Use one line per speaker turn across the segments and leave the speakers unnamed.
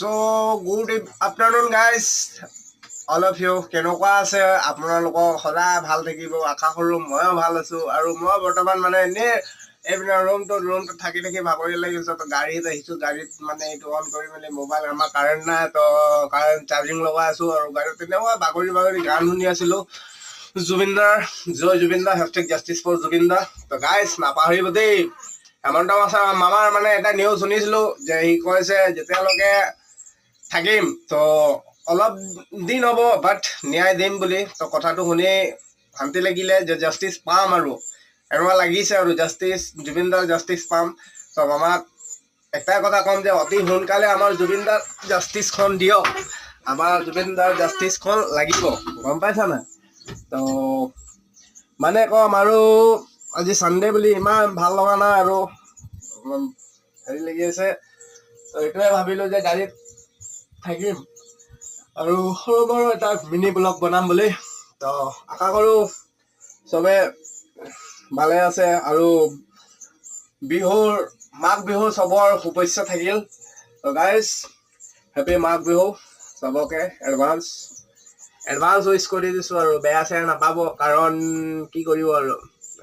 So good afternoon guys, all of you. কেনেকুৱা আছে আপোনালোকৰ সদায় ভাল থাকিব আশা কৰোঁ। ময়ো ভাল আছো আৰু মই বৰ্তমান মানে এনে এইপিনে ৰুমটো থাকি ভাগৰি লাগিছে। তো গাড়ীত আহিছোঁ, গাড়ীত মানে এইটো অন কৰি মেলি মোবাইল, আমাৰ কাৰেণ্ট নাই, তো কাৰেণ্ট চাৰ্জিং লগাই আছোঁ আৰু গাড়ীত তেনেকুৱা বাগৰি গান শুনি আছিলোঁ। জুবিনদাৰ জয় জুবিনদাৰ, হেছটেগ জাষ্টিছ ফৰ জুবিনদা। তো গাইজ নাপাহৰিব দেই। হেমন্ত মামাৰ মানে এটা নিউজ শুনিছিলোঁ যে সি কৈছে যেতিয়ালৈকে থাকিম তো অলপ দিন হ'ব বাট ন্যায় দিম বুলি। তো কথাটো শুনি শান্তি লাগিলে যে জাষ্টিছ পাম আৰু এনেকুৱা লাগিছে আৰু জুবিনদাৰ জাষ্টিছ পাম। তো মামাক একটাই কথা ক'ম যে অতি সোনকালে আমাৰ জুবিনদাৰ জাষ্টিছখন দিয়ক, আমাৰ জুবিনদাৰ জাষ্টিছখন লাগিব, গম পাইছা নাই? তো মানে কম আৰু আজি চানডে বুলি ইমান ভাল লগা নাই আৰু হেৰি লাগি আছে। তো এইটোৱে ভাবিলোঁ যে গাড়ীত থাকিম আৰু সৰু বৰ এটা মিনি ব্লগ বনাম বুলি। তো আশা কৰোঁ চবে ভালে আছে আৰু মাঘ বিহুৰ চবৰ শুভেচ্ছা থাকিল। তো গাইজ হেপী মাঘ বিহু চবকে এডভান্স উইচ কৰি দিছোঁ আৰু বেয়া চেয়া নাপাব, কাৰণ কি কৰিব আৰু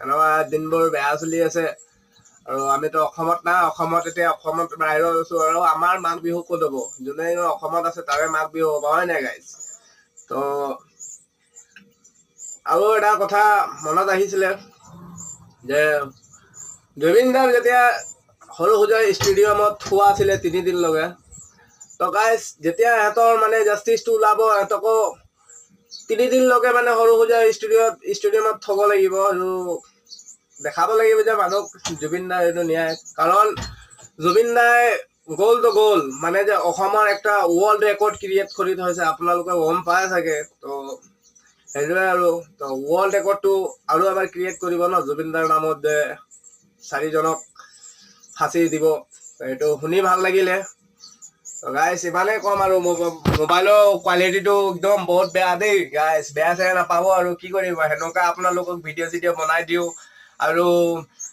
এনেকুৱা দিনবোৰ বেয়া চলি আছে আৰু আমিতো অসমত নাই, অসমত বাহিৰত আছো আৰু আমাৰ মাঘ বিহু ক'ত হ'ব? যোনে অসমত আছে তাৰে মাঘ বিহু হ'ব, হয় নাই গাইজ? তো আৰু এটা কথা মনত আহিছিলে যে জুবিনদাৰ যেতিয়া সৰু সুজা ষ্টেডিয়ামত থোৱা আছিলে 3 দিনলৈকে, তো গাইজ যেতিয়া সিহঁতৰ মানে জাষ্টিছটো ওলাব, সিহঁতকো 3 দিনলৈকে মানে সৰু সুজা ষ্টেডিয়ামত থ'ব লাগিব আৰু দেখাব লাগিব যে মানুহক জুবিনদাৰ এইটো ন্যায়। কাৰণ জুবিনদাই গ'ল মানে যে অসমৰ একটা ৱৰ্ল্ড ৰেকৰ্ড ক্ৰিয়েট কৰি থৈছে, আপোনালোকে গম পায় চাগে। তো সেইটোৱে আৰু তো ৱৰ্ল্ড ৰেকৰ্ডটো আৰু এবাৰ ক্ৰিয়েট কৰিব ন, জুবিনদাৰ নামত যে 4জনক ফাঁচি দিব। এইটো শুনি ভাল লাগিলে। গাইজ ইমানেই কম আৰু মোবাইলৰ কোৱালিটিটো একদম বহুত বেয়া দেই গাইজ, বেয়া চেয়া নাপাব আৰু কি কৰিব, সেনেকুৱা আপোনালোকক ভিডিঅ' চিডিঅ' বনাই দিওঁ আৰু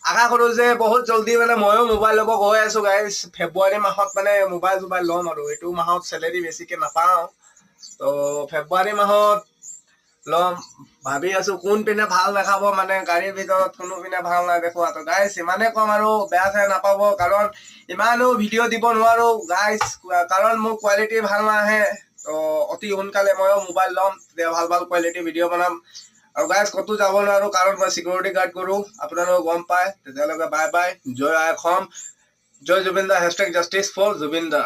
আশা কৰোঁ যে বহুত জলদি মানে ময়ো মোবাইল ল'ব গৈ আছোঁ গাইজ। ফেব্ৰুৱাৰী মাহত মানে মোবাইল ল'ম আৰু এইটো মাহত চেলেৰি বেছিকৈ নাপাওঁ, তো ফেব্ৰুৱাৰী মাহত ল'ম ভাবি আছোঁ। কোন পিনে ভাল দেখাব, মানে গাড়ীৰ ভিতৰত কোনো পিনে ভাল নেদেখোৱা। তো গাইজ ইমানেই কম আৰু বেয়া চেয়া নাপাব, কাৰণ ইমানো ভিডিঅ' দিব নোৱাৰোঁ গাইজ, কাৰণ মোৰ কোৱালিটি ভাল নাহে। তো অতি সোনকালে ময়ো মোবাইল ল'ম, তেতিয়া ভাল কোৱালিটি ভিডিঅ' বনাম আৰু গাইজ ক'তো যাব নোৱাৰোঁ কাৰণ মই চিকিউৰিটি গাৰ্ড কৰোঁ, আপোনালোকে গম পায়। তেতিয়ালৈকে বাই বাই, জয় অসম, জয় জুবিনদা, হেছটেগ জাষ্টিছ ফৰ জুবিনদা।